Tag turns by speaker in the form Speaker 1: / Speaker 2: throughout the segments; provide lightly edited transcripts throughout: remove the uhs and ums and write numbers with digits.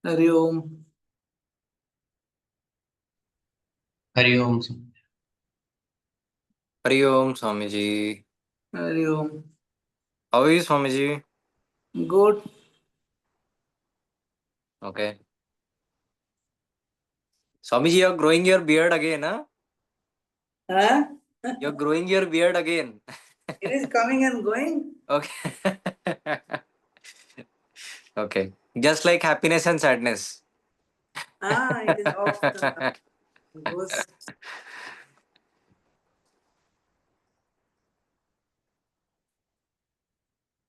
Speaker 1: Hariom.
Speaker 2: Hariom.
Speaker 3: Hariom Swami ji.
Speaker 1: Hariom.
Speaker 3: How are you Swami ji?
Speaker 1: Good.
Speaker 3: Okay. Swami ji, you're growing your beard again, huh?
Speaker 1: Huh?
Speaker 3: You're growing your beard again.
Speaker 1: It is coming and going.
Speaker 3: Okay. Okay. Just like happiness and sadness.
Speaker 1: It is often goes.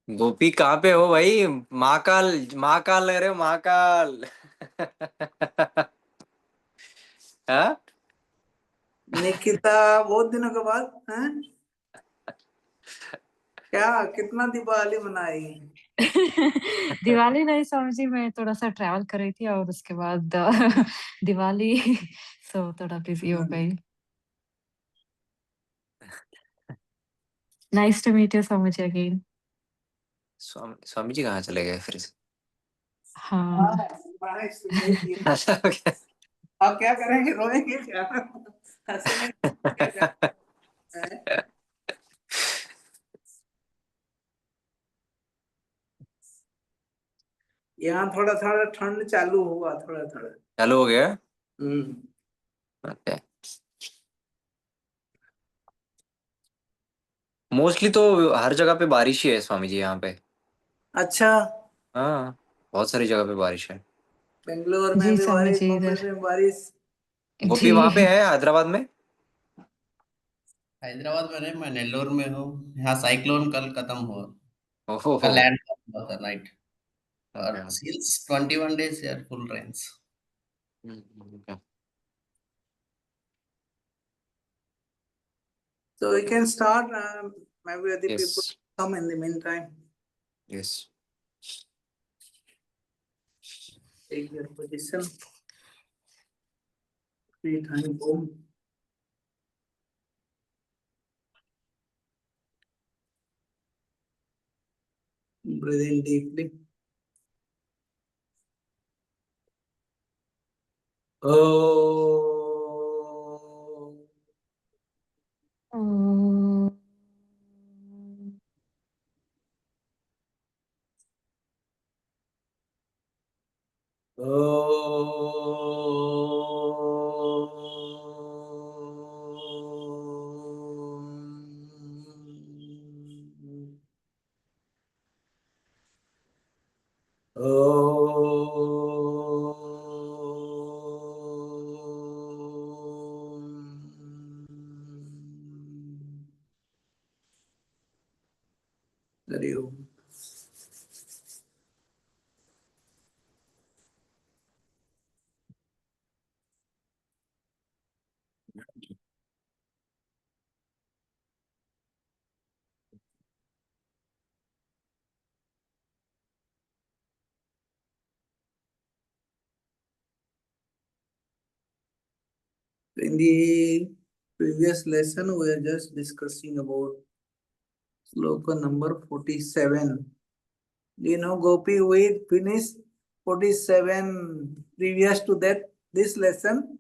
Speaker 3: गोपी कहाँ पे हो भाई? महाकाल महाकाल ले रहे हो महाकाल? हाँ?
Speaker 1: निकिता बहुत दिनों के बाद हैं? क्या कितना दिवाली मनाई?
Speaker 4: दिवाली नहीं स्वामी जी, मैं थोड़ा सा ट्रैवल कर रही थी और उसके बाद दिवाली सो थोड़ा बिजी हो गई। Nice to meet you Swami ji again.
Speaker 3: Swami ji कहाँ चले गए फिर से?
Speaker 4: हाँ
Speaker 1: बड़ा सुंदर थी।
Speaker 3: Okay.
Speaker 1: अब क्या करेंगे, रोएंगे क्या? हंसेंगे क्या? हैं? यहाँ थोड़ा थोड़ा ठंड चालू हुआ, थोड़ा थोड़ा
Speaker 3: चालू हो गया? Okay. मोस्टली तो हर जगह पे बारिश ही है स्वामी जी यहाँ पे।
Speaker 1: अच्छा,
Speaker 3: हाँ, बहुत सारी जगह पे बारिश है।
Speaker 1: बेंगलोर में
Speaker 4: जी
Speaker 1: भी
Speaker 4: स्वामी
Speaker 1: बारिश,
Speaker 4: जी
Speaker 1: बॉम्बे
Speaker 4: इधर
Speaker 1: में बारिश।
Speaker 3: गोपी वहां पे है हैदराबाद में?
Speaker 2: हैदराबाद में नहीं, मैं नेल्लोर में हूँ। यहाँ साइक्लोन कल खत्म हुआ।
Speaker 3: ओहो
Speaker 2: कल लैंड हुआ था नाइट। और
Speaker 3: Okay.
Speaker 2: since 21 days here full rains.
Speaker 3: Okay.
Speaker 1: So we can start. Maybe other
Speaker 3: Yes.
Speaker 1: people come in the meantime.
Speaker 3: Yes.
Speaker 1: Take your position. 3 times boom. Breathe in deeply. Oh. Hariom. In the previous lesson, we are just discussing about sloka number 47. Do you know, Gopi, we finished 47 previous to that, this lesson.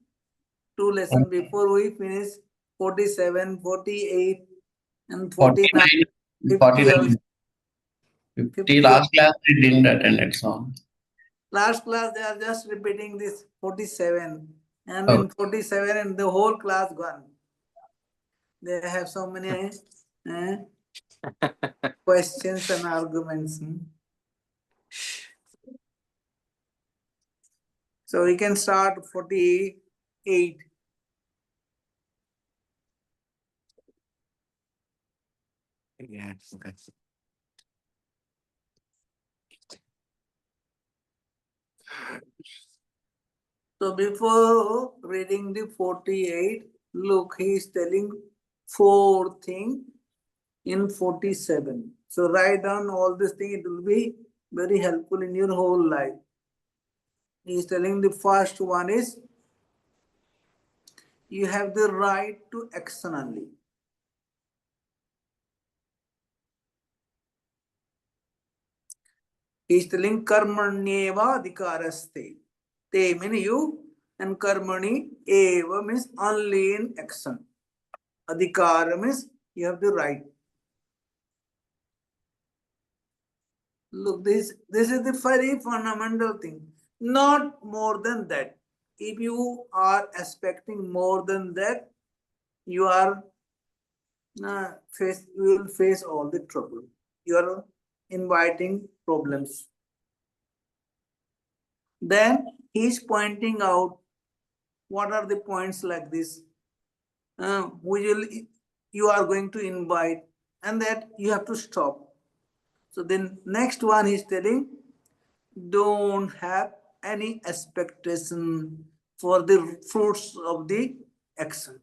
Speaker 1: 2 lessons before we finished 47, 48, and 49,
Speaker 2: 49,
Speaker 1: 50 also.
Speaker 2: 49, 50.
Speaker 1: 50.
Speaker 2: Last class we didn't attend it, so.
Speaker 1: Last class, they are just repeating this 47. And in 47, and the whole class gone. They have so many questions and arguments. So we can start 48.
Speaker 3: Yeah. Okay.
Speaker 1: So before reading the 48, look, he is telling 4 things in 47. So write down all these things, it will be very helpful in your whole life. He is telling the first one is, you have the right to action only. He is telling karmanyeva adhikaraste. Te means you, and karmani eva means only in action. Adhikara means you have the right. Look, this is the very fundamental thing. Not more than that. If you are expecting more than that, you are you will face all the trouble. You are inviting problems. Then he is pointing out what are the points like this. You are going to invite, and that you have to stop. So then next one is telling, don't have any expectation for the fruits of the action.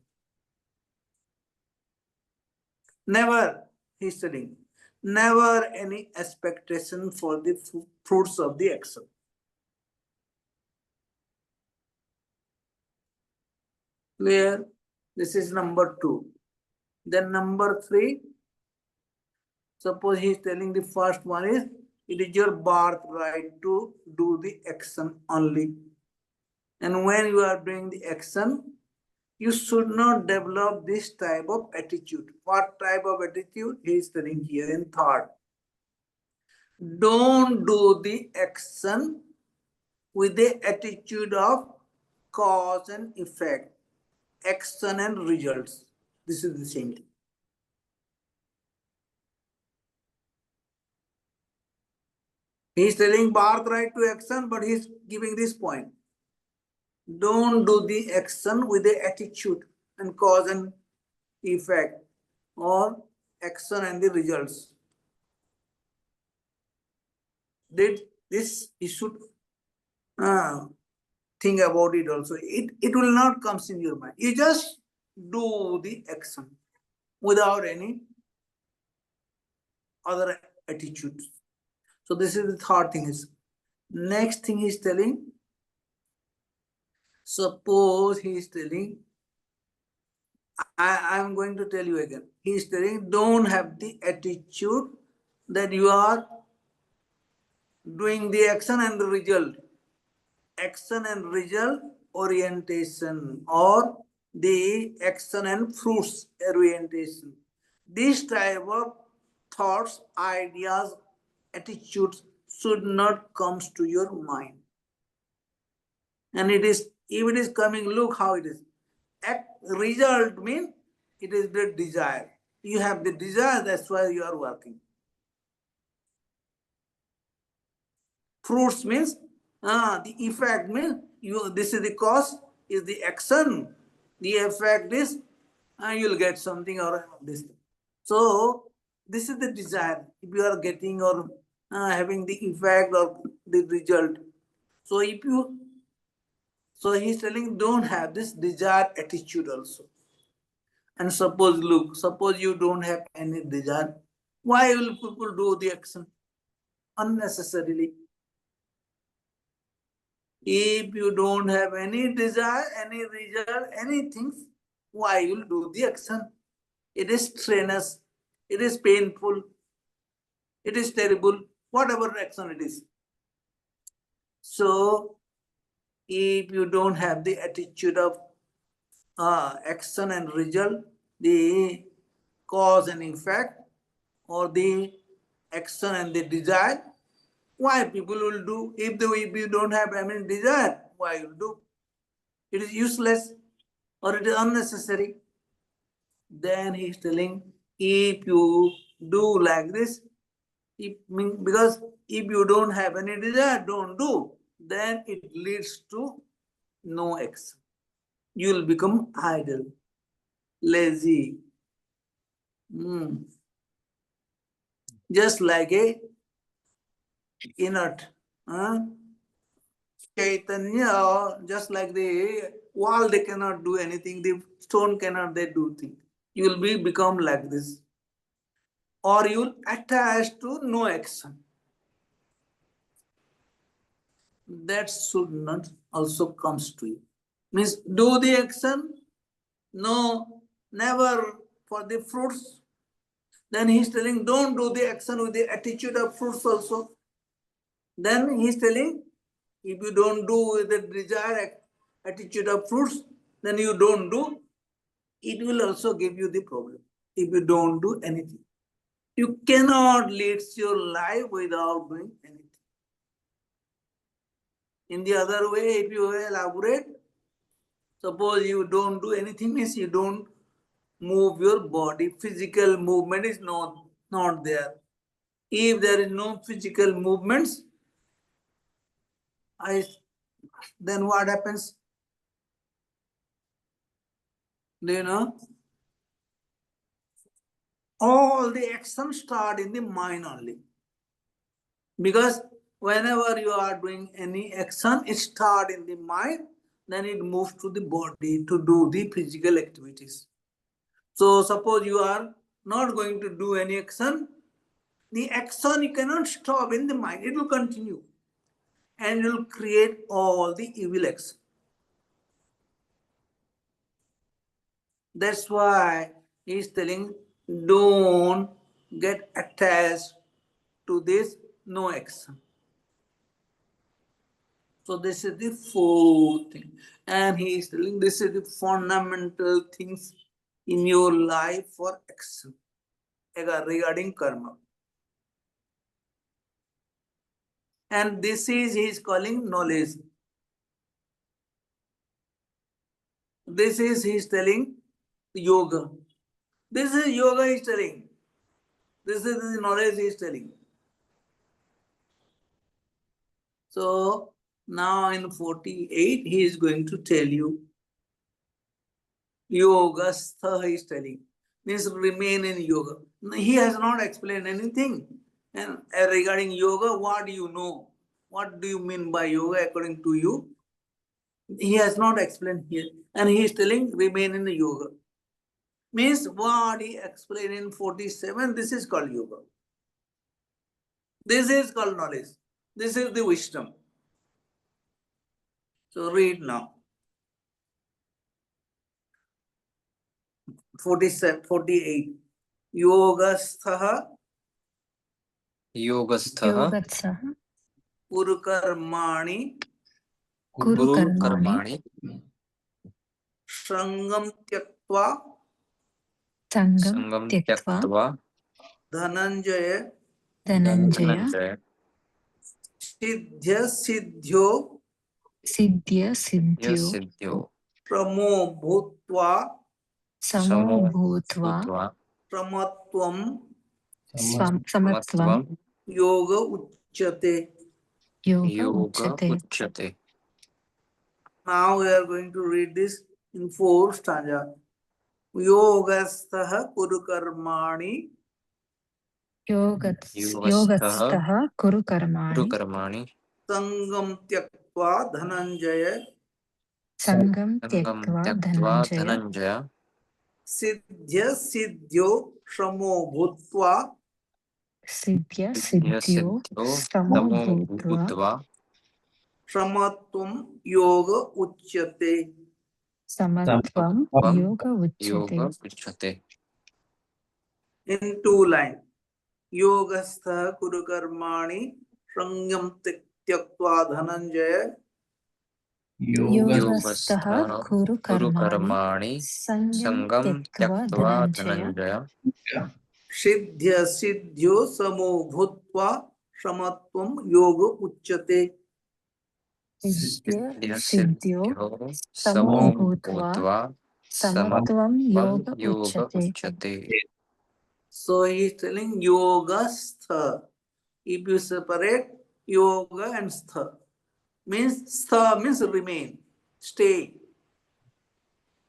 Speaker 1: Never, he's telling, never any expectation for the fruits of the action. Clear? This is number 2. Then number 3, suppose he is telling the first one is, it is your birthright to do the action only. And when you are doing the action, you should not develop this type of attitude. What type of attitude? He is telling here in third. Don't do the action with the attitude of cause and effect, action and results. This is the same thing. He is telling birthright to action, but he is giving this point. Don't do the action with the attitude and cause and effect, or action and the results. This you should think about it also. It will not come in your mind. You just do the action without any other attitude. So this is the third thing. Is next thing he's telling. Suppose he is telling, I am going to tell you again. He is telling, don't have the attitude that you are doing the action and the result. Action and result orientation, or the action and fruits orientation. This type of thoughts, ideas, attitudes should not come to your mind. And it is, if it is coming, look how it is. Result means it is the desire. You have the desire, that's why you are working. Fruits means the effect means this is the cause, is the action. The effect is you will get something or this thing. So this is the desire. If you are getting or having the effect or the result. So if you, so he's telling, don't have this desire attitude also. And suppose, look, suppose you don't have any desire, why will people do the action unnecessarily? If you don't have any desire, any result, anything, why you do the action? It is strenuous, it is painful, it is terrible, whatever action it is. So, if you don't have the attitude of action and result, the cause and effect, or the action and the desire, why people will do? If you don't have any desire, why you do? It is useless or it is unnecessary. Then he is telling, if you do like this, because if you don't have any desire, don't do, then it leads to no action. You will become idle, lazy. Just like a inert. Chaitanya, or just like the wall, they cannot do anything, the stone cannot they do things. You will become like this. Or you will attach to no action. That should not also comes to you. Means do the action, no, never for the fruits. Then he's telling, don't do the action with the attitude of fruits also. Then he's telling, If you don't do with the desired attitude of fruits, then you don't do, it will also give you the problem. If you don't do anything, you cannot lead your life without doing anything. In the other way, if you elaborate, suppose you don't do anything, means you don't move your body, physical movement is not there. If there is no physical movements, then what happens? Do you know? All the actions start in the mind only. Because whenever you are doing any action, it starts in the mind, then it moves to the body to do the physical activities. So suppose you are not going to do any action, the action you cannot stop in the mind, it will continue and it will create all the evil actions. That's why he is telling, don't get attached to this no action. So this is the fourth thing. And he is telling this is the fundamental things in your life for action regarding karma. And this is he is calling knowledge. This is he is telling yoga. This is yoga he is telling. This is the knowledge he is telling. So now in 48, he is going to tell you Yogastha, he is telling. Means remain in yoga. He has not explained anything. And regarding yoga, what do you know? What do you mean by yoga according to you? He has not explained here. And he is telling remain in the yoga. Means what he explained in 47, this is called yoga. This is called knowledge. This is the wisdom. So read now. 48. Yogastha
Speaker 3: योगस्थः
Speaker 4: योगत्सः
Speaker 1: Kurukarmani
Speaker 4: कुरु कर्माणि
Speaker 3: कर्माणि
Speaker 1: Sangam Tyaktva
Speaker 4: संगं
Speaker 3: संगं
Speaker 4: त्यक्त्वा
Speaker 3: त्यक्त्वा
Speaker 1: Dhananjaya
Speaker 4: Dhananjay
Speaker 3: Dhananjay
Speaker 1: Siddhya Siddhyo
Speaker 4: सिद्ध्य सिद्ध्यो
Speaker 3: सिद्ध्यो
Speaker 1: Pramo Bhutva
Speaker 4: समो
Speaker 3: समो
Speaker 4: भूत्वा
Speaker 3: भूत्वा
Speaker 1: Pramatvam
Speaker 4: समत्वं
Speaker 3: समत्वं
Speaker 1: Yoga Uchyate.
Speaker 4: Yoga
Speaker 3: yoga
Speaker 4: उच्यते.
Speaker 3: उच्यते.
Speaker 1: Now we are going to read this in 4 stanza. Yogastha Kurukarmani
Speaker 4: योगस्थः कुरु कर्माणि
Speaker 3: कर्माणि
Speaker 1: Sangam Tyaktva Dhananjaya
Speaker 4: संगं
Speaker 3: संगं
Speaker 4: त्यक्त्वा
Speaker 3: त्यक्त्वा
Speaker 4: Dhananjay
Speaker 3: Dhananjay
Speaker 1: Siddhya Siddhyo Shamo Bhutva
Speaker 4: सिद्ध्य
Speaker 3: सिद्ध्य
Speaker 4: सिद्ध्यो
Speaker 3: सिद्ध्यो
Speaker 4: समो
Speaker 3: समो
Speaker 4: भूत्वा
Speaker 3: भूत्वा
Speaker 1: Pramatvam Yoga Uchyate.
Speaker 4: समत्वं
Speaker 3: त्वं
Speaker 4: योग उच्यते.
Speaker 3: योग उच्यते.
Speaker 1: In 2 lines. Yogastha Kurukarmani Sangam Tyaktva Dhananjaya
Speaker 4: योगस्थः कुरु
Speaker 3: कुरु
Speaker 4: कर्माणि
Speaker 3: कर्माणि
Speaker 4: संगं
Speaker 3: संगं
Speaker 4: त्यक्त्वा
Speaker 3: त्यक्त्वा
Speaker 4: Dhananjay
Speaker 3: Dhananjay
Speaker 1: Siddhya Siddhyo Samo Bhutva Samatvam Yoga Uchyate.
Speaker 4: सिद्ध्य
Speaker 3: सिद्ध्यो
Speaker 4: सिद्ध्यो
Speaker 3: समो
Speaker 4: समो भूत्वा
Speaker 3: भूत्वा
Speaker 4: समत्वं योग
Speaker 3: योग
Speaker 4: उच्यते.
Speaker 3: उच्यते.
Speaker 1: So he is telling Yogastha. If you separate yoga and stha, means remain, stay.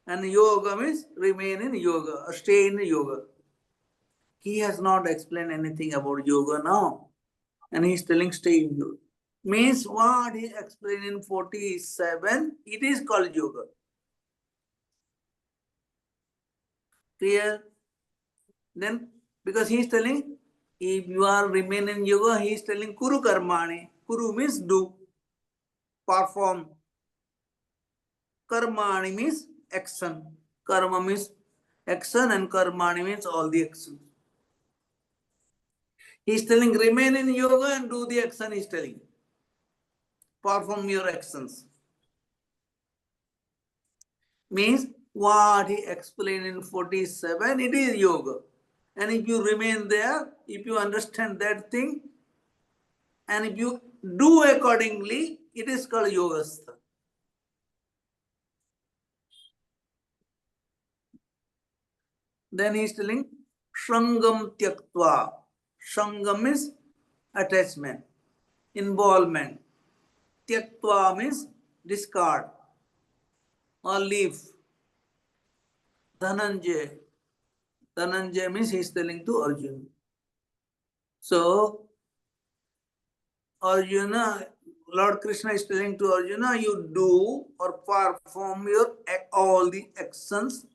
Speaker 1: And yoga means remain in yoga, stay in yoga. He has not explained anything about yoga now. And he is telling stay in yoga. Means what he explained in 47, it is called yoga. Clear? Then, because he is telling, if you are remain in yoga, he is telling Kuru Karmani. Kuru means do, perform. Karmani means action. Karma means action and Karmani means all the actions. He is telling remain in yoga and do the action he is telling. perform your actions. Means what he explained in 47, it is yoga. And if you remain there, if you understand that thing, and if you do accordingly, it is called yogastha. Then he is telling, Shangam Tyaktva. Shangam means attachment, involvement. Tyaktva means discard or leave. Dhananjay. Dhananjay means he is telling to Arjuna. So, Arjuna, Lord Krishna is telling to Arjuna, you do or perform your all the actions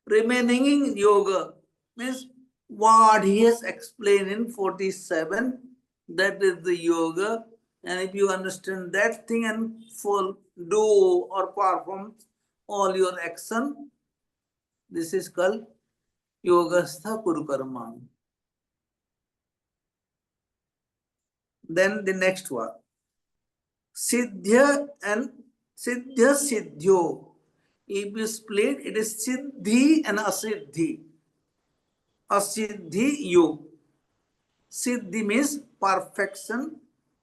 Speaker 1: remaining in yoga. Means what he has explained in 47, that is the yoga. And if you understand that thing and do or perform all your action, this is called yogastha kurukarma. Then the next one, Siddhya and Siddhya Siddhyo. If you split, it is Siddhi and Asiddhi. Asiddhi Yog. Siddhi means perfection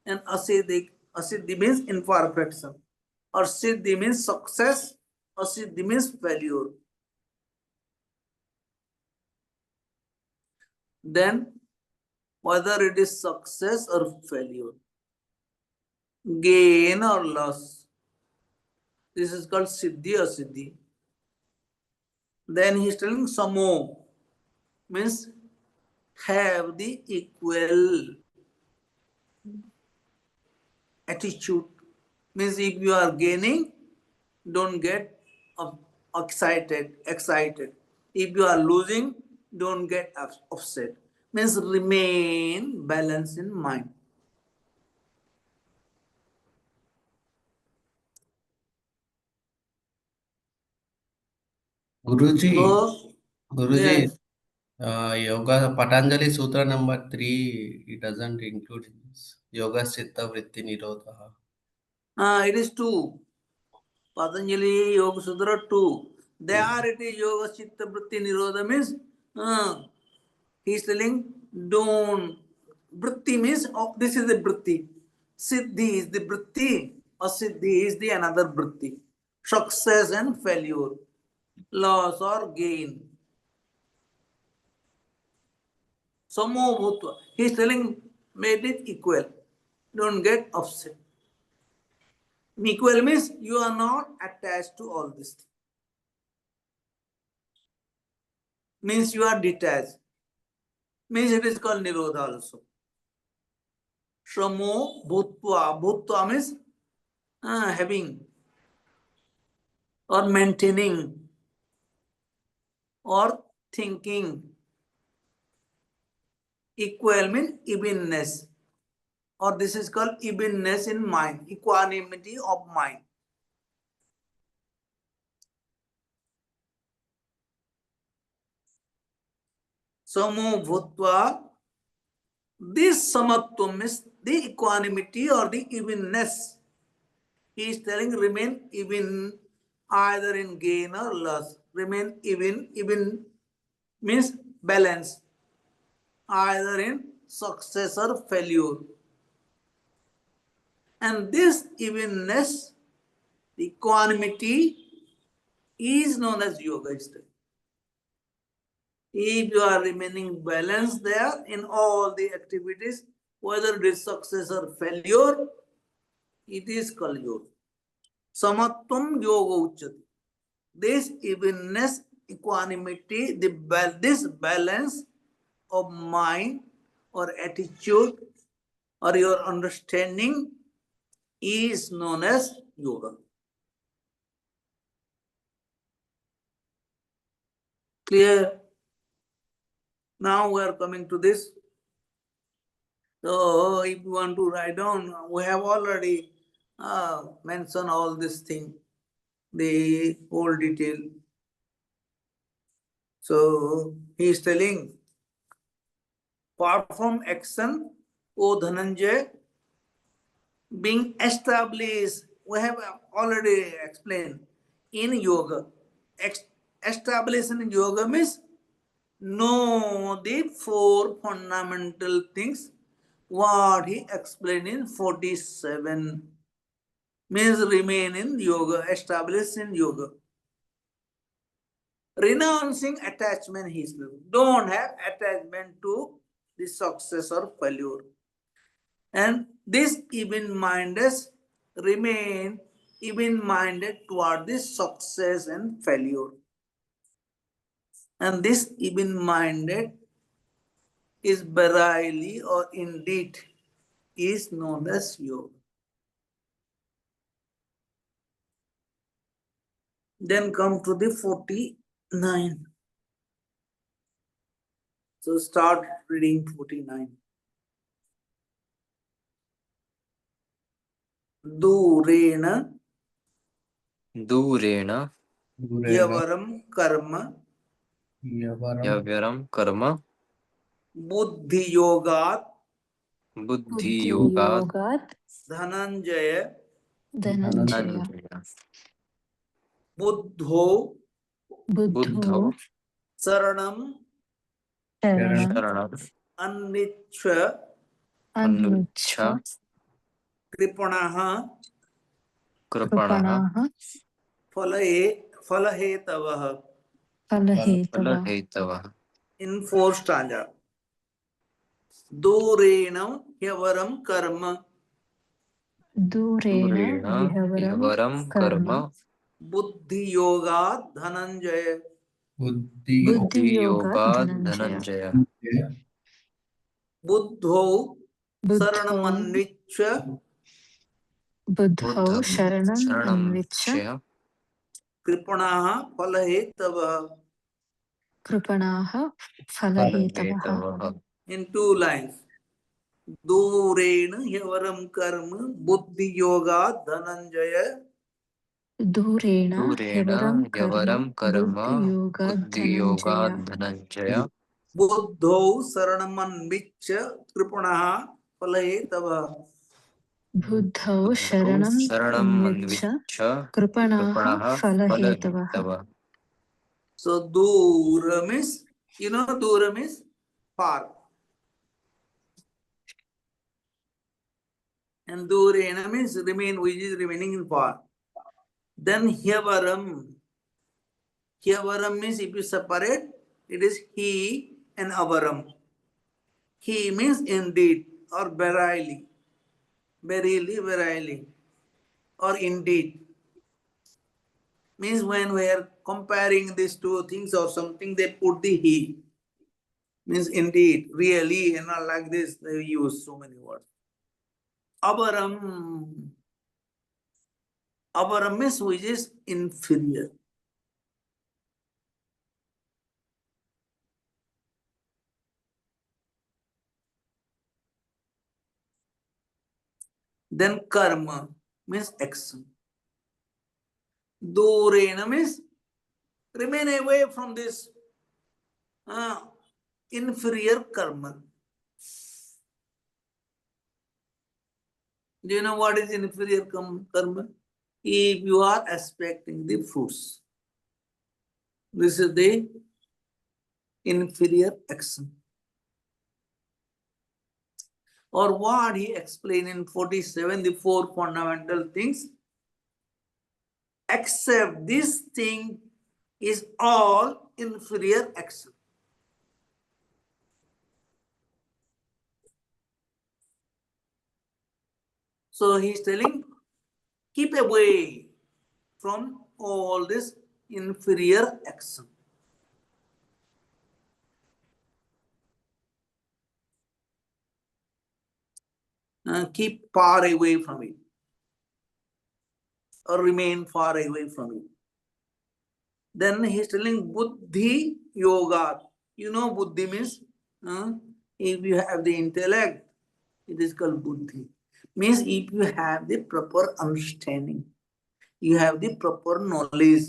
Speaker 1: and Asiddhi means imperfection. Or Siddhi means success, Asiddhi means failure. Then whether it is success or failure, gain or loss, this is called Siddhi or Siddhi. Then he is telling Samo means have the equal attitude. Means if you are gaining, don't get excited. If you are losing, don't get upset. Means remain balanced in mind.
Speaker 2: Guruji,
Speaker 1: So,
Speaker 2: Guruji,
Speaker 1: yes.
Speaker 2: Yoga Patanjali Sutra number 3, it doesn't include this. Yoga Chitta Vritti Nirodha.
Speaker 1: It is 2. Patanjali Yoga Sutra 2. There it is Yoga Chitta Vritti Nirodha means he is telling don't. Vritti means this is the Vritti. Siddhi is the Vritti. Asiddhi is the another Vritti. Success and failure. Loss or gain. Samo Bhutva. He is telling made it equal. Don't get upset. Equal means you are not attached to all this. Means you are detached. Means it is called Nirodha also. Shamo Bhutva. Bhutva means having or maintaining or thinking. Equal means evenness, or this is called evenness in mind, equanimity of mind. Samo Bhutva. This samatvam is the equanimity or the evenness. He is telling remain even either in gain or loss. Remain even. Even means balance. Either in success or failure. And this evenness, equanimity, is known as yoga state. If you are remaining balanced there in all the activities, whether it is success or failure, it is called yoga. Samatvam yoga uchyate. This evenness, equanimity, this balance of mind or attitude or your understanding is known as yoga. Clear? Now we are coming to this. So if you want to write down, we have already mentioned all this thing, the whole detail. So he is telling, perform action, O Dhananjay, being established. We have already explained in yoga. Established in yoga means know the four fundamental things what he explained in 47, means remain in yoga, established in yoga. Renouncing attachment, he said. Don't have attachment to the success or failure. And this even-minded remain even-minded toward the success and failure. And this even-minded is barely or indeed is known as yoga. Then come to the 49. So start reading 49. Durena
Speaker 3: Durena
Speaker 1: yavaram karma
Speaker 3: Yavyaram Karma
Speaker 1: buddhi yogat
Speaker 3: Buddhi Yogat
Speaker 4: Yogat
Speaker 1: dhananjaya
Speaker 4: Dhananjaya
Speaker 3: Dhananjaya
Speaker 1: buddho
Speaker 4: Buddho
Speaker 3: Buddho
Speaker 1: saranam
Speaker 4: Sharanam
Speaker 3: Sharanam
Speaker 1: annichva
Speaker 4: Anucha
Speaker 3: Anucha
Speaker 1: kripanaha
Speaker 3: Kripanaha
Speaker 4: Krupanaha
Speaker 1: falahetavah.
Speaker 4: Falahetava
Speaker 3: Palahetava
Speaker 1: In 4 stanza. Durenam yavaram karma
Speaker 4: Durena
Speaker 3: Durena
Speaker 4: Yahavaram
Speaker 3: Yavaram
Speaker 4: Karma
Speaker 3: Karma
Speaker 1: buddhi yogat dhananjaya.
Speaker 2: Buddhi
Speaker 4: Buddhi
Speaker 3: Buddhi
Speaker 4: Yogat
Speaker 3: Yogat
Speaker 4: Dhananjaya
Speaker 3: Dhananjaya
Speaker 1: Buddho saranam
Speaker 4: Buddho
Speaker 1: annichva
Speaker 4: Buddho
Speaker 3: Buddham
Speaker 4: Sharanam
Speaker 3: Sharanam
Speaker 4: Anvicha
Speaker 3: Chaya
Speaker 1: kripanaha falahetavah.
Speaker 4: Krupanaha Falahetavaha
Speaker 3: Palahetavaha
Speaker 1: In 2 lines. Durena yavaram karma buddhi yogat dhananjaya
Speaker 4: Durena
Speaker 3: Durena
Speaker 4: Yavaram Karma
Speaker 3: Yavaram
Speaker 4: Buddhi
Speaker 3: Karma
Speaker 4: Yogat
Speaker 3: Buddhi Yogat
Speaker 4: Dhananjaya
Speaker 3: Dhananjaya
Speaker 1: buddho saranam annichva kripanaha falahetavah.
Speaker 4: Buddho
Speaker 3: Buddho
Speaker 4: Sharanam
Speaker 3: Sharanam
Speaker 4: Anvicha
Speaker 3: Anvicha
Speaker 4: Krupanaha
Speaker 3: Kripanaha
Speaker 4: Falahetavaha
Speaker 3: Palahetava
Speaker 1: So dura means, dura means far. And durena means remain, which is remaining in far. Then hyavaram. Hyavaram means if you separate, it is he and avaram. He means indeed or verily. Verily. Or indeed. Means when we are comparing these two things or something, they put the he. Means indeed, really, and not like this, they use so many words. Avaram. Avaram means which is inferior. Then karma means action. Durena means remain away from this inferior karma. Do you know what is inferior karma? If you are expecting the fruits, this is the inferior action. Or what he explained in 47, the 4 fundamental things. Except this thing is all inferior action. So he is telling, keep away from all this inferior action. Keep far away from it. Or remain far away from it. Then he is telling buddhi yoga. Buddhi means if you have the intellect, it is called buddhi. Means if you have the proper understanding, you have the proper knowledge,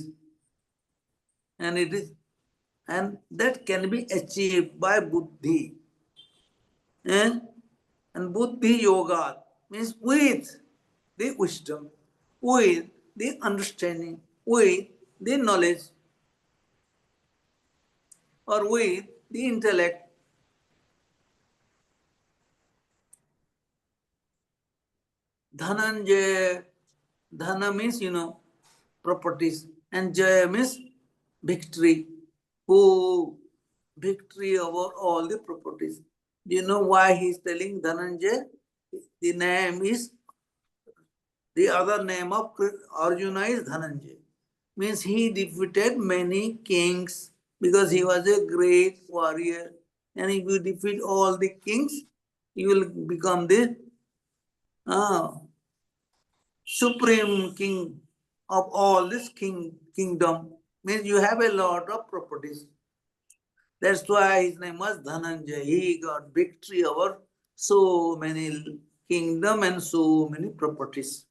Speaker 1: and that can be achieved by buddhi. And buddhi yoga means with the wisdom, with the understanding, with the knowledge, or with the intellect. Dhananjaya, dhana means, properties, and jaya means victory. Who victory over all the properties. Do you know why he is telling Dhananjaya? The name is, the other name of Arjuna is Dhananjaya. Means he defeated many kings because he was a great warrior. And if you defeat all the kings, you will become the supreme king of all this kingdom. Means you have a lot of properties. That's why his name was Dhananjaya. He got victory over so many kingdom and so many properties.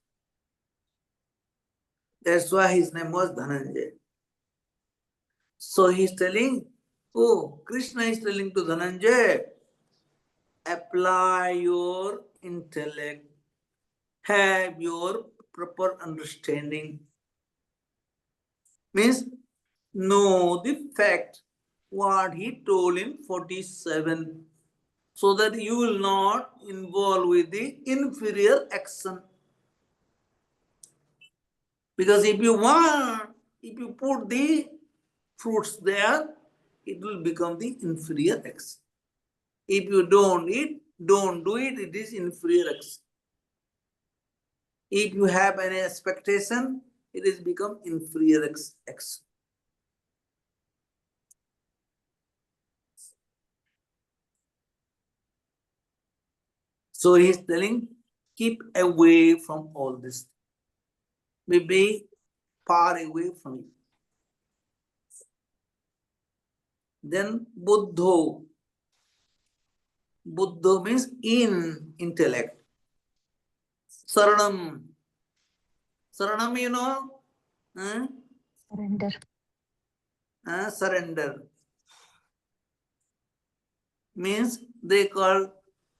Speaker 1: That's why his name was Dhananjaya. So he's telling, Krishna is telling to Dhananjaya, apply your intellect, have your proper understanding. Means know the fact, what he told in 47, so that you will not involve with the inferior action. Because if you put the fruits there, it will become the inferior action. If you don't do it, it is inferior action. If you have any expectation, it is become inferior action. So he is telling, keep away from all this. Be far away from it. Then Buddho. Buddho means in intellect. Saranam. Saranam,
Speaker 4: Surrender.
Speaker 1: Surrender. Means they call,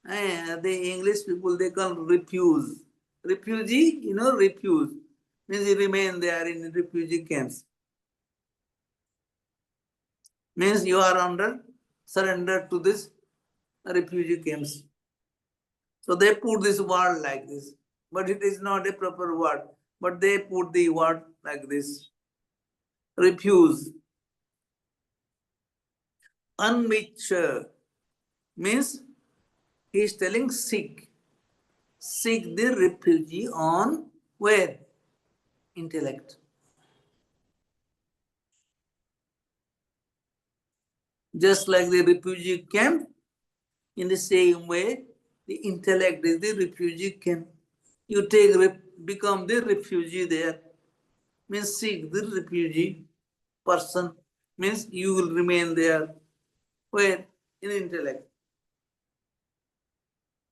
Speaker 1: the English people, they call refuse. Refugee, refuse. Means you remain there in refugee camps. Means you are under surrender to this refugee camps. So they put this word like this, but it is not a proper word. But they put the word like this. Refuse. Unmixture means he is telling seek. Seek the refugee on where? Intellect. Just like the refugee camp, in the same way, the intellect is the refugee camp. You become the refugee there. Means seek the refugee person. Means you will remain there. Where? In intellect.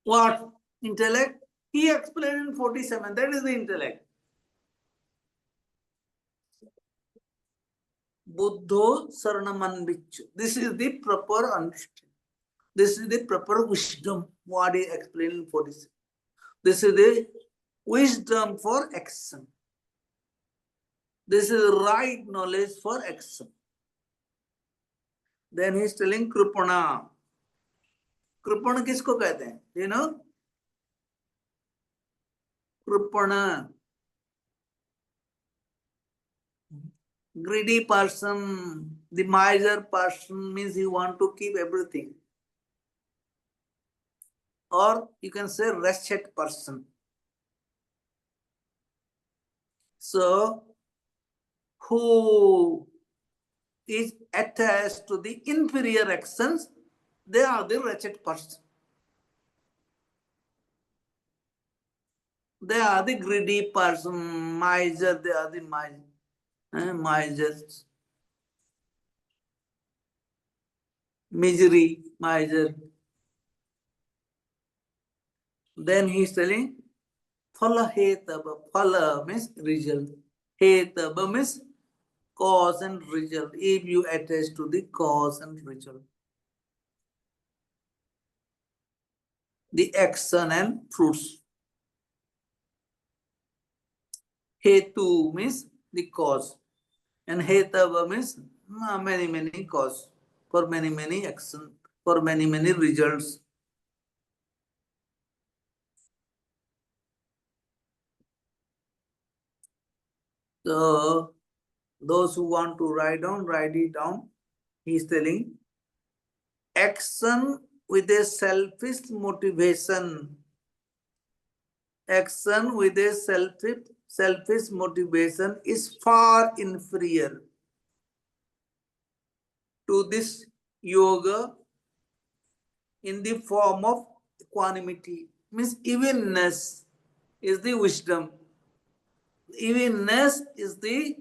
Speaker 1: What? Intellect? He explained in 47. That is the intellect. Buddho Saranamanvichu. This is the proper understanding. This is the proper wisdom. What he explained in 46. This is the wisdom for action. This is the right knowledge for action. Then he is telling Kripana. Kripana किसको कहते हैं? You know? Kripana. Greedy person, the miser person means you want to keep everything. Or you can say wretched person. So, who is attached to the inferior actions, they are the wretched person. They are the greedy person, miser, they are the misers. Misery, miser. Then he is telling, Phala hetava. Phala means result. Hetava means cause and result. If you attach to the cause and result, the action and fruits. Hetu means the cause. And Hetava means many cause for many action, for many results. So those who want to write it down. He is telling action with a selfish motivation. Action with a selfish motivation is far inferior to this yoga in the form of equanimity. Means evenness is the wisdom. Evenness is the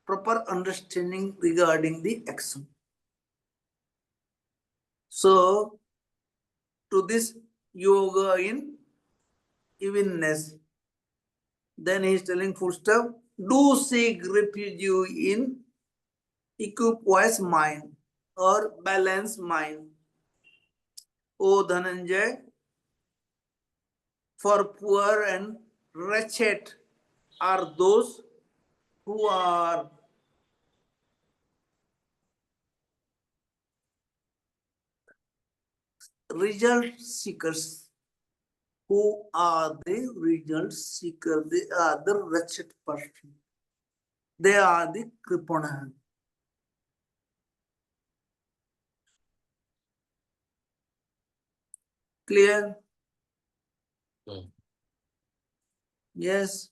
Speaker 1: proper understanding regarding the action. So, to this yoga in evenness, then he is telling footstep, do seek refuge in equipoise mind or balanced mind. O Dhananjay, for poor and wretched are those who are result seekers. Who are the result seekers? They are the wretched person. They are the kripana. Clear? Yes.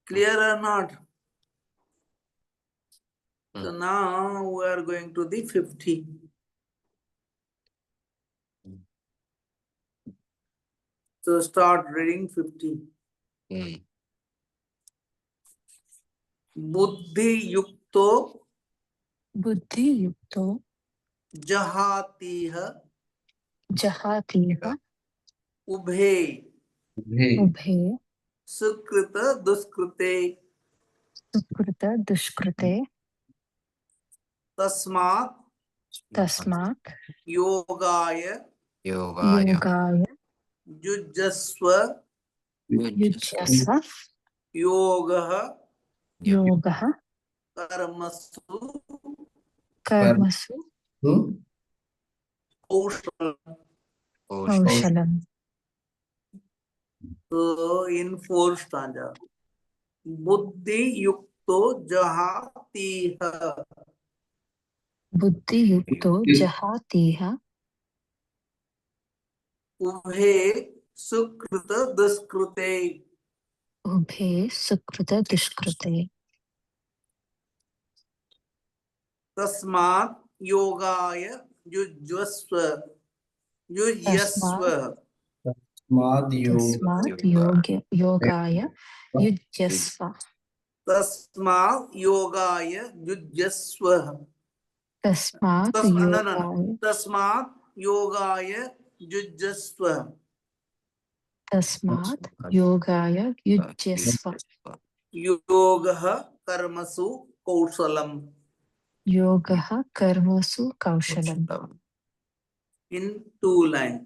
Speaker 1: Clear or not? So now we are going to the 50. So start reading 50. Buddhi yukto
Speaker 4: Buddhi yukto
Speaker 1: jahatiha
Speaker 4: jahatiha
Speaker 1: ubhe
Speaker 4: ubhe
Speaker 1: sukrita duskrite
Speaker 4: sukrita dushkrite
Speaker 1: tasmat
Speaker 4: tasmat
Speaker 1: yogaya
Speaker 4: yogaya
Speaker 1: yujasva
Speaker 4: yujyasva
Speaker 1: yogaha
Speaker 4: yogaha
Speaker 1: karmasu
Speaker 4: karmasu kaushalam.
Speaker 1: So in 4 stanza, buddhi yukto jahatiha
Speaker 4: Buddhi yukto jahatiha
Speaker 1: ubhe sukrita duskrite
Speaker 4: ubhe sukrita dushkrite
Speaker 1: tasmat yogaya yujasva yujyasva
Speaker 4: tasmat yogaya yujyasva
Speaker 1: tasmat yogaya yujyasva
Speaker 4: tasmat yogaya
Speaker 1: tasmat yogaya yujyasva
Speaker 4: tasmat yogaya yujyasva
Speaker 1: yogaha karmasu kausalam.
Speaker 4: yogaha karmasu kaushalam.
Speaker 1: In 2 lines.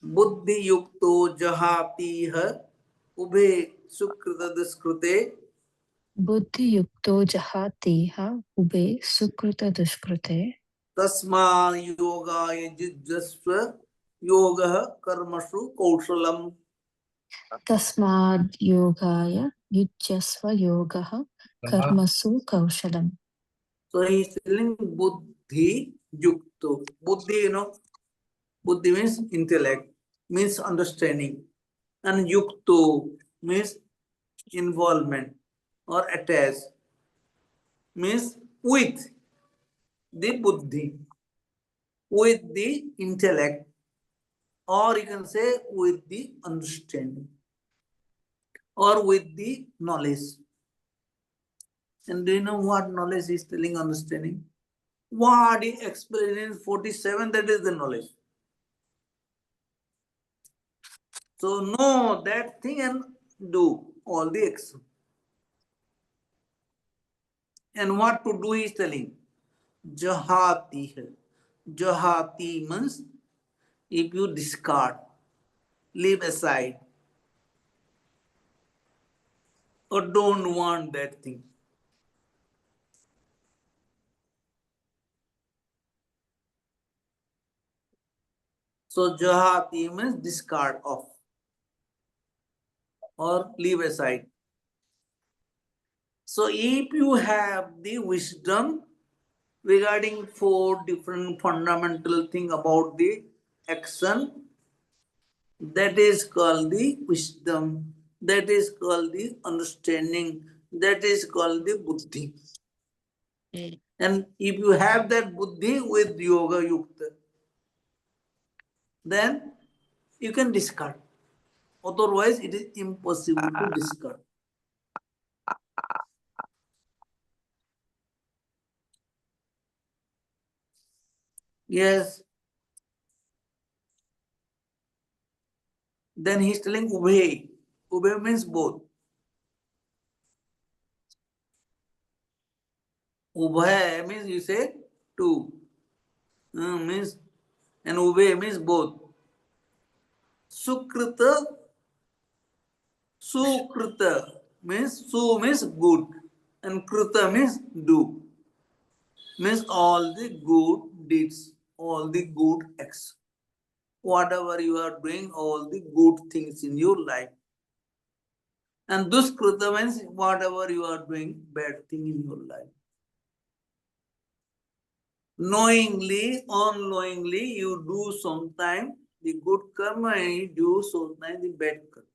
Speaker 1: Buddhi yukto jahatiha ubhe sukrita duskrite
Speaker 4: Buddhi yukto jahatiha ube sukrita dushkrite
Speaker 1: tasma yogaya jujjasva yogaha karmasu kausalam.
Speaker 4: tasmad yogaya yujyasva yogaha karmasu kaushalam.
Speaker 1: So he is telling buddhi yukto. Buddhi, buddhi means intellect, means understanding. And yukto means involvement or attached, means with the buddhi, with the intellect, or you can say with the understanding, or with the knowledge. And do you know what knowledge is telling understanding? What he explained in 47, that is the knowledge. So know that thing and do all the action. And what to do he is telling. Jahati hai. Jahati means if you discard. leave aside or don't want that thing. So jahati means discard off or leave aside. So if you have the wisdom regarding 4 different fundamental things about the action, that is called the wisdom, that is called the understanding, that is called the buddhi. And if you have that buddhi with yoga yukta, then you can discard. Otherwise, it is impossible to discard. Yes. Then he's telling ubhe. Ubhe means both. Ubhay means you say two. Means and ubhe means both. Sukrita, sukrita means su means good and krita means do. Means all the good deeds, all the good acts. Whatever you are doing, all the good things in your life. And duskrita means whatever you are doing, bad thing in your life. Knowingly, unknowingly, you do sometime the good karma and you do sometime the bad karma.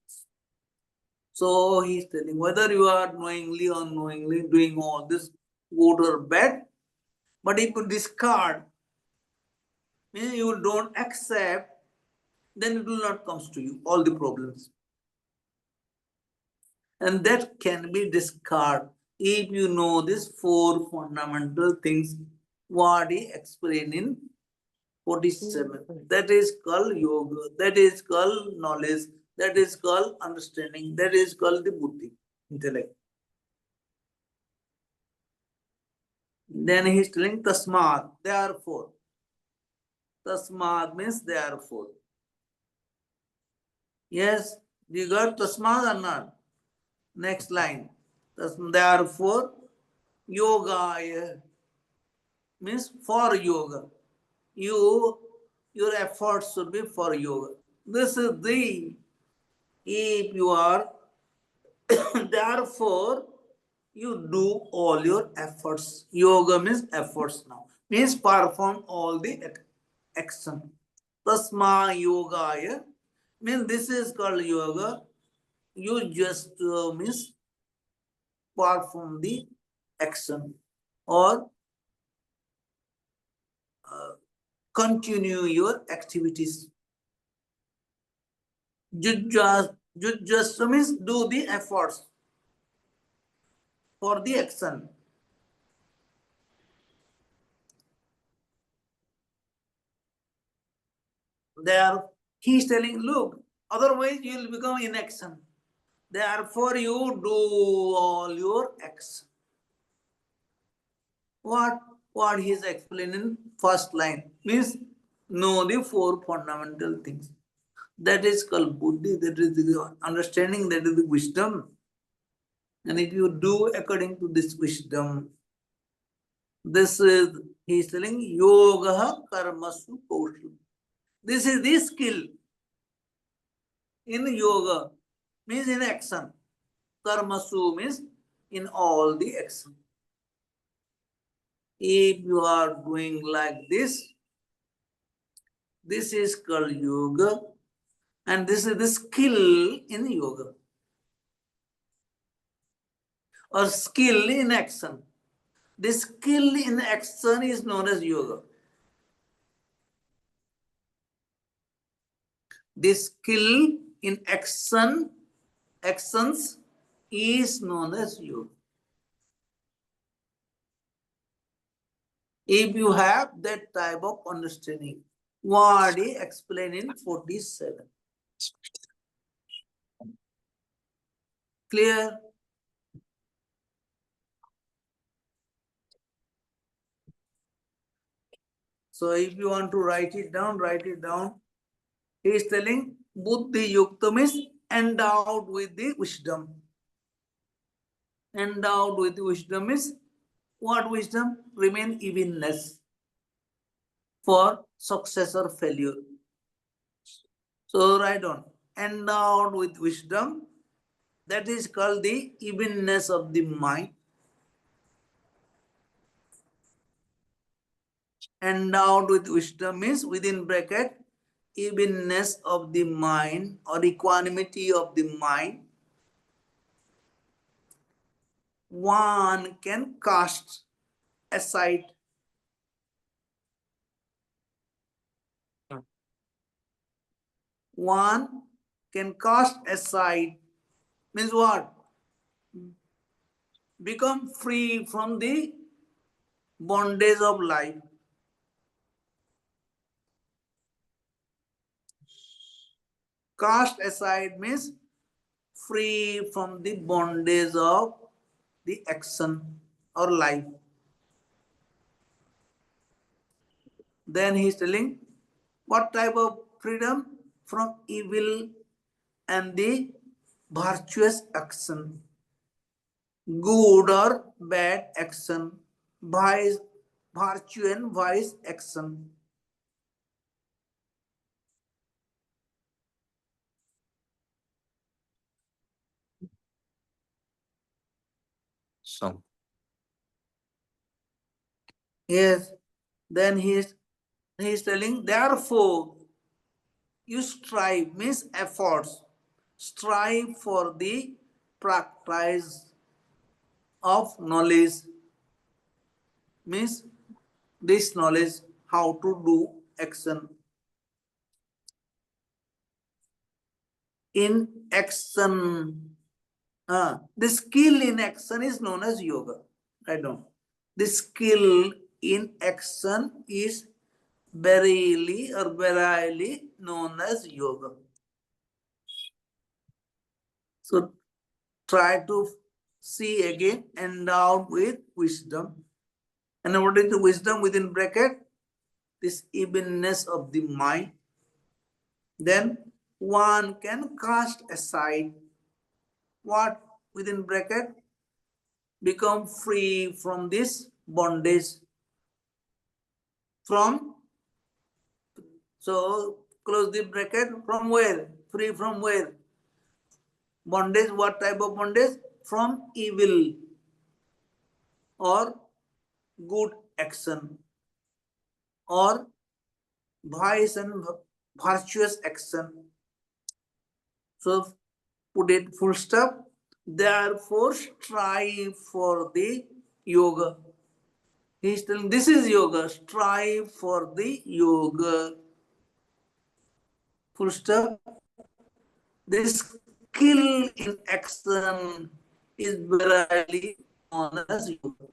Speaker 1: So he is telling whether you are knowingly or unknowingly doing all this good or bad, but if you discard, means you don't accept, then it will not come to you, all the problems. And that can be discarded if you know these 4 fundamental things what he explained in 47. That is called yoga, that is called knowledge, that is called understanding, that is called the buddhi, intellect. Then he is telling tasmad, therefore. Tasmad means therefore. Yes, you got tasmad or not? Next line. Therefore, yoga means for yoga. Your efforts should be for yoga. This is the, if you are, therefore, you do all your efforts. Yoga means efforts now. Means perform all the action. Tasma yogaya means this is called yoga. You just means perform the action or continue your activities. Just means do the efforts for the action. There, he is telling, look, otherwise you will become inaction. Therefore, you do all your action. What he is explaining first line means know the 4 fundamental things. That is called buddhi, that is the understanding, that is the wisdom. And if you do according to this wisdom, this is, he is telling, yoga karmasu kaushal. This is the skill in yoga, means in action. Karmasu means in all the action. If you are doing like this is called yoga, and this is the skill in yoga or skill in action. This skill in action is known as yoga. This skill in actions is known as yoga. If you have that type of understanding, what he explained in 47. Clear? So if you want to write it down, write it down. He is telling Buddhi yukta means endowed with the wisdom. Endowed with wisdom means what wisdom? Remain evenness for success or failure. So write on. Endowed with wisdom, that is called the evenness of the mind. Endowed with wisdom means within bracket evenness of the mind or equanimity of the mind. One can cast aside one can cast aside means what? Become free from the bondage of life. Cast aside means free from the bondage of the action or life. Then he is telling what type of freedom? From evil and the virtuous action, good or bad action, vice, virtue and vice action.
Speaker 3: So,
Speaker 1: Yes. Then he is telling, therefore, you strive means efforts. Strive for the practice of knowledge means this knowledge how to do action. In action, the skill in action is known as yoga. I don't. The skill in action is verily known as yoga. So try to see again, endowed with wisdom. And what is the wisdom within bracket? This evenness of the mind. Then one can cast aside what within bracket? Become free from this bondage. From, so close the bracket, from where? Free from where? Bondage, what type of bondage? From evil or good action or vice and virtuous action. So put it full stop. Therefore, strive for the yoga. He's telling this is yoga. Strive for the yoga. Full stop. This skill in action is verily known as yoga.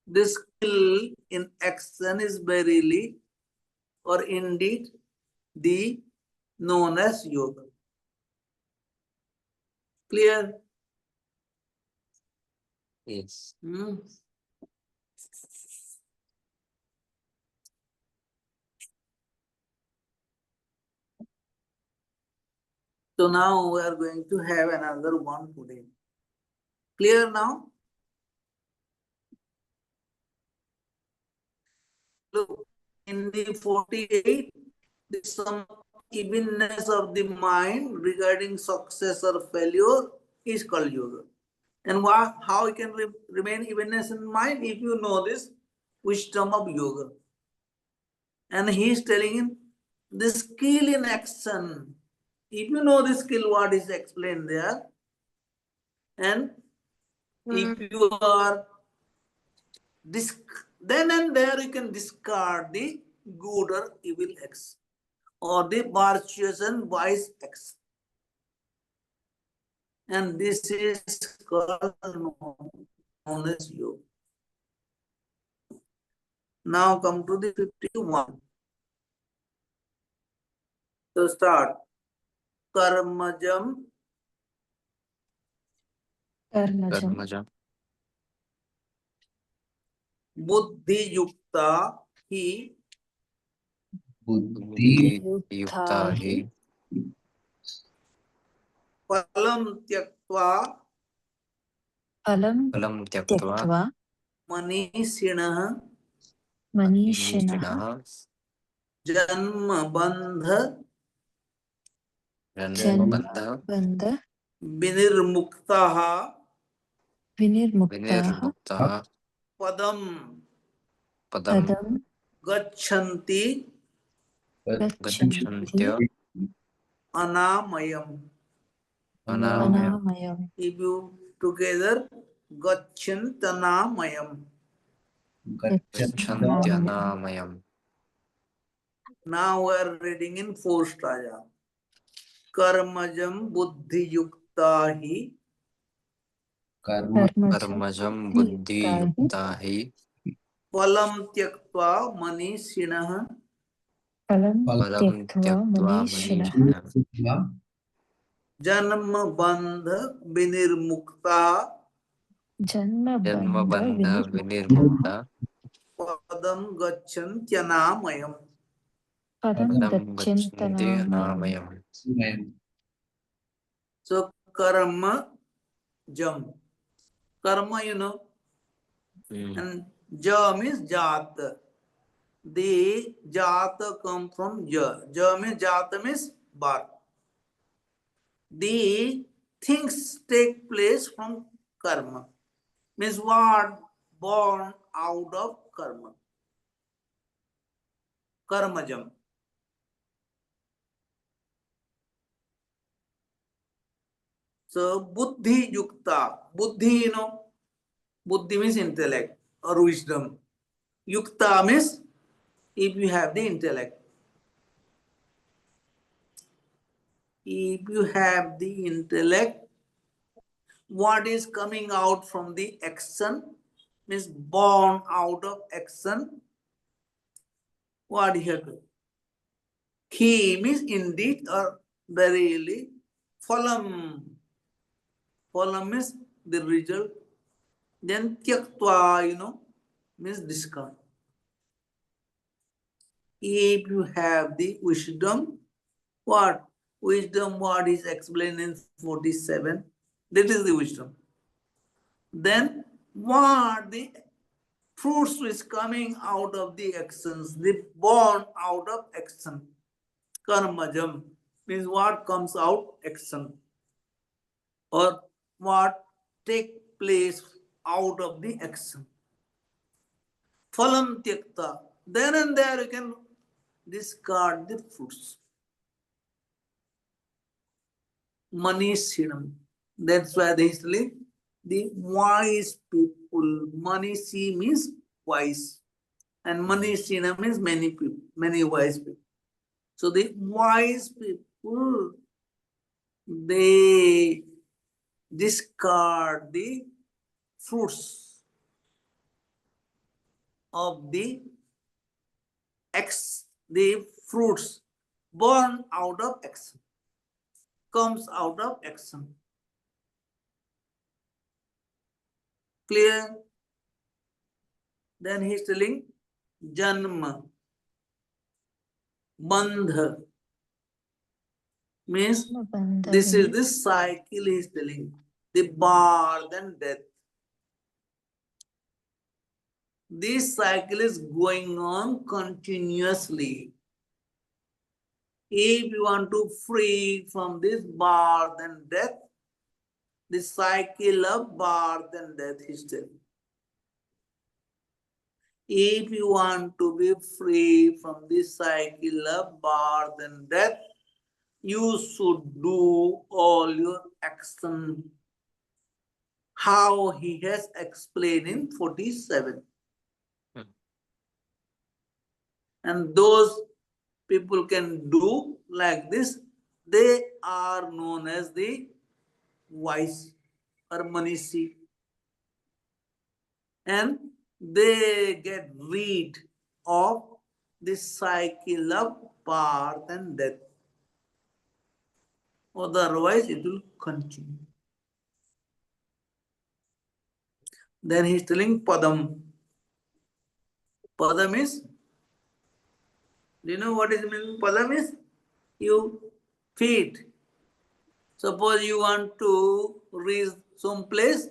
Speaker 1: This skill in action is verily or indeed the known as yoga. Clear?
Speaker 3: yes.
Speaker 1: So now we are going to have another one today. Clear now? Look, in the 48, the sum of evenness of the mind regarding success or failure is called yoga. And how you can remain evenness in mind if you know this wisdom of yoga. And he is telling him the skill in action. If you know the skill, what is explained there, and if you are then and there you can discard the good or evil acts or the virtuous and wise acts. And this is called known as yoga. Now come to the 51. So start. Karmajam
Speaker 4: Karmajam.
Speaker 3: Karmaja.
Speaker 1: buddhi yukta hi
Speaker 2: Buddhi
Speaker 3: Yukta hi.
Speaker 1: Palam tyaktva
Speaker 4: फलं
Speaker 3: फलं त्यक्त्वा
Speaker 4: त्यक्त्वा
Speaker 1: manishinah
Speaker 4: मनीषिणः
Speaker 3: मनीषिणः
Speaker 1: janma bandh
Speaker 3: जन्मबन्ध
Speaker 4: जन्मबन्ध
Speaker 1: vinirmuktah
Speaker 4: विनिर्मुक्ताः
Speaker 3: विनिर्मुक्तः
Speaker 1: padam
Speaker 3: पदं
Speaker 4: पदं
Speaker 1: gachanti
Speaker 4: गच्छन्ति
Speaker 3: गच्छन्त्य
Speaker 1: anamayam.
Speaker 3: अनामयम्
Speaker 4: अनामयम्
Speaker 1: If you together gacchantanamayam.
Speaker 4: गच्छन्त्यनामयम्
Speaker 3: गच्छन्त्यनामयम्
Speaker 1: Now we are reading in four staya. Karmajam buddhi yukta hi
Speaker 4: कर्मजं
Speaker 3: कर्मजं
Speaker 4: बुद्धियुक्ता हि
Speaker 3: बुद्धियुक्ता हि
Speaker 1: palam tyaktva manishinah
Speaker 4: फलं
Speaker 3: फलं
Speaker 4: त्यक्त्वा
Speaker 3: त्यक्त्वा
Speaker 4: मनीषिणः
Speaker 3: मनीषिणः
Speaker 1: janma bandh vinirmukta
Speaker 4: जन्मबन्ध
Speaker 3: जन्मबन्ध
Speaker 4: विनिर्मुक्ताः
Speaker 3: विनिर्मुक्ता
Speaker 1: padam gacchantanamayam.
Speaker 4: पदं
Speaker 3: पदं गच्छन्ति
Speaker 4: गच्छन्तनामयम्
Speaker 3: अनामयम्
Speaker 1: So karma jam. Karma, and jam is jat. The jata come from ja. Ja means jata means birth. The things take place from karma. Means what? Born out of karma. Karmajam. So buddhi yukta. Buddhi, buddhi means intellect or wisdom. Yukta means if you have the intellect. If you have the intellect, what is coming out from the action means born out of action. What you have to? He means indeed or verily. Phalam. Phalam means the result. Then tyaktva, means discard. If you have the wisdom, what? Wisdom, what is explained in 47? That is the wisdom. Then what the fruits is coming out of the actions, the born out of action. Karmajam means what comes out action or what take place out of the action. Phalam tyakta. Then and there you can discard the fruits. Manishinam. That's why they say the wise people. Manishi means wise. And Manishina means many people, many wise people. So the wise people, they discard the fruits of the fruits born out of action, comes out of action. Clear? Then he's telling Janma, Bandha means
Speaker 4: जन्मबन्ध
Speaker 1: this is the cycle he's telling, the birth and death. This cycle is going on continuously. If you want to free from this birth and death, the cycle of birth and death is telling. If you want to be free from this cycle of birth and death, you should do all your action. How he has explained in 47. And those people can do like this, they are known as the wise or manishi. And they get rid of this cycle of birth and death. Otherwise, it will continue. Then he's telling Padam. Padam is, do you know what is mean? Padam is you feed. Suppose you want to reach some place,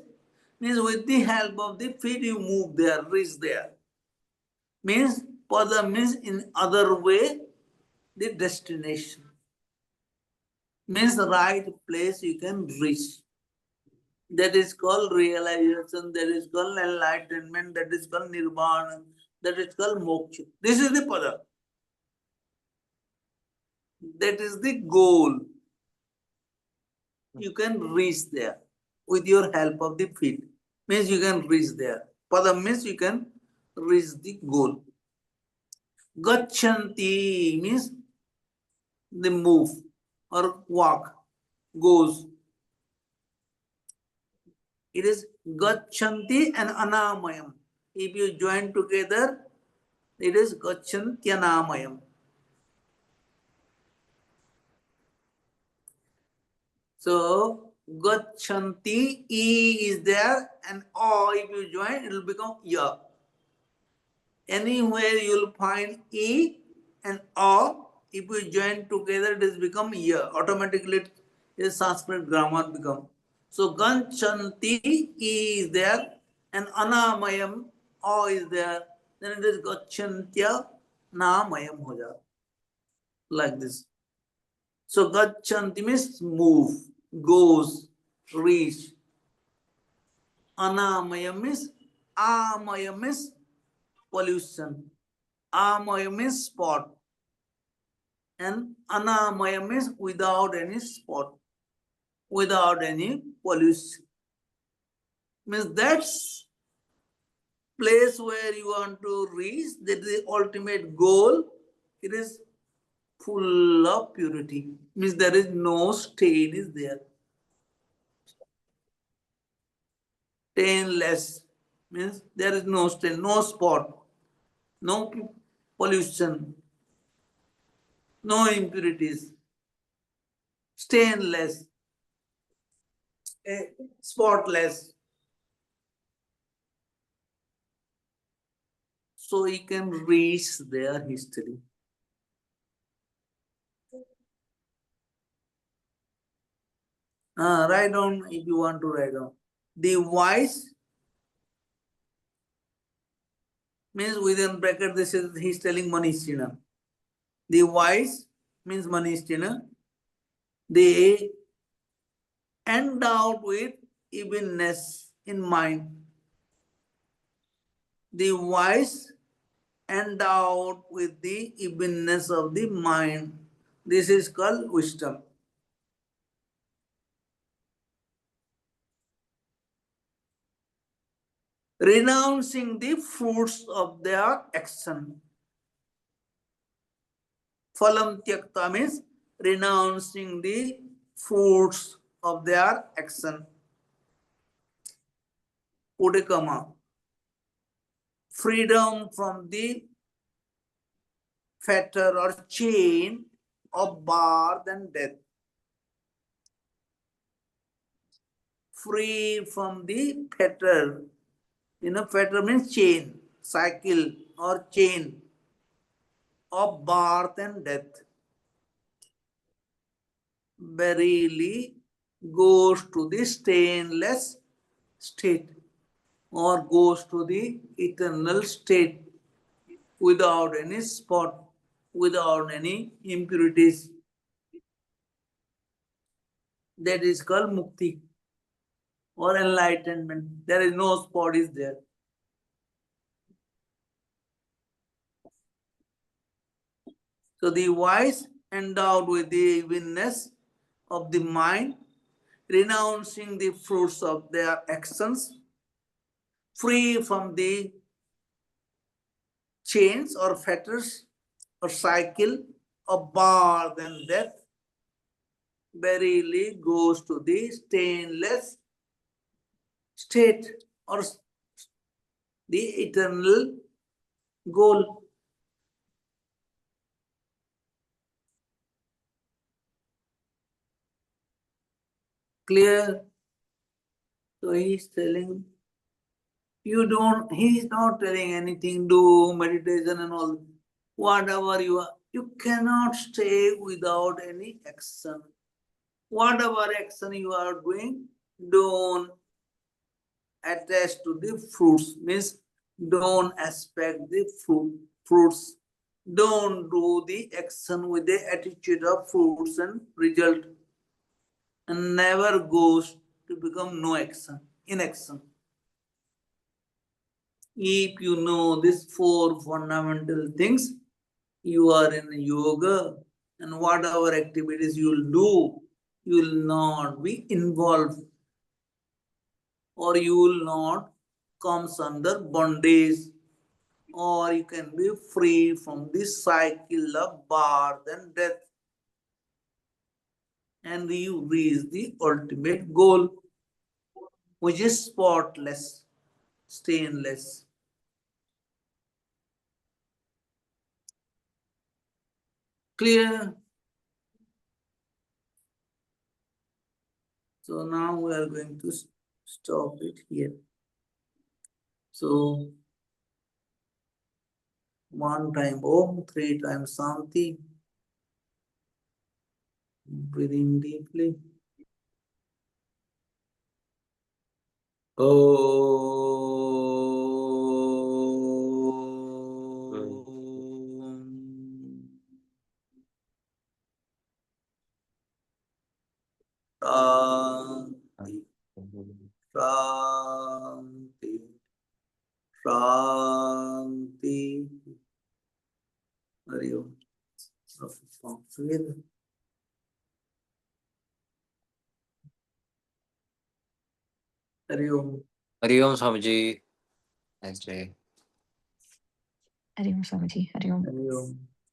Speaker 1: means with the help of the feet you move there, reach there. Means pada means in other way the destination. Means the right place you can reach. That is called realization, that is called enlightenment, that is called nirvana, that is called moksha. This is the pada. That is the goal. You can reach there with your help of the feet. Means you can reach there. Pada means you can reach the goal. Gachanti means the move or walk, goes. It is Gachanti and Anamayam. If you join together, it is Gachantyanamayam. So Gachanti, E is there, and O if you join, it will become Ya. Anywhere you will find E and O, if you join together, it has become Ya. Automatically, it is Sanskrit grammar become. So Ganchanti, E is there, and Anamayam, O is there. Then it is Gachantya Namayam ho jata. Like this. So Gachanti means move, goes, reach. Anamayam means Amayam means pollution. Amayam means spot. And Anamayam means without any spot, without any pollution. Means that's place where you want to reach, that is the ultimate goal. It is full of purity. Means there is no stain is there. Stainless means there is no stain, no spot, no pollution, no impurities. Stainless, spotless. So he can reach their history. Write down if you want to write down. The wise means within bracket, this is he's telling Manishchina. The wise means Manishchina. They endowed with evenness in mind. The wise endowed with the evenness of the mind. This is called wisdom. Renouncing the fruits of their action. Phalam tyakta means renouncing the fruits of their action. Udikama. Freedom from the fetter or chain of birth and death. Free from the fetter. You know, fetter means chain, cycle or chain of birth and death. Verily goes to the stainless state or goes to the eternal state without any spot, without any impurities. That is called mukti or enlightenment. There is no spot is there. So the wise endowed with the evenness of the mind, renouncing the fruits of their actions, free from the chains or fetters or cycle of birth and death, verily goes to the stainless state or the eternal goal. Clear? So he's telling you don't, he's not telling anything, do meditation and all. Whatever you are, you cannot stay without any action. whatever action you are doing, don't attach to the fruits, means don't expect the fruits. Don't do the action with the attitude of fruits and result, and never goes to become no action, inaction. If you know these four fundamental things, you are in yoga, and whatever activities you will do, you will not be involved, or you will not comes under bondage, or you can be free from this cycle of birth and death, and you reach the ultimate goal, which is spotless, stainless. Clear? So now we are going to stop it here. So 1 time Om, 3 times Shanti. Breathe in deeply. Shanti, Shanti, Shanti. Hari Om. Together. Hari Om.
Speaker 3: Hariom Swami ji. Next day.
Speaker 4: Hariom Swami ji, Hariom.
Speaker 1: Hari Om.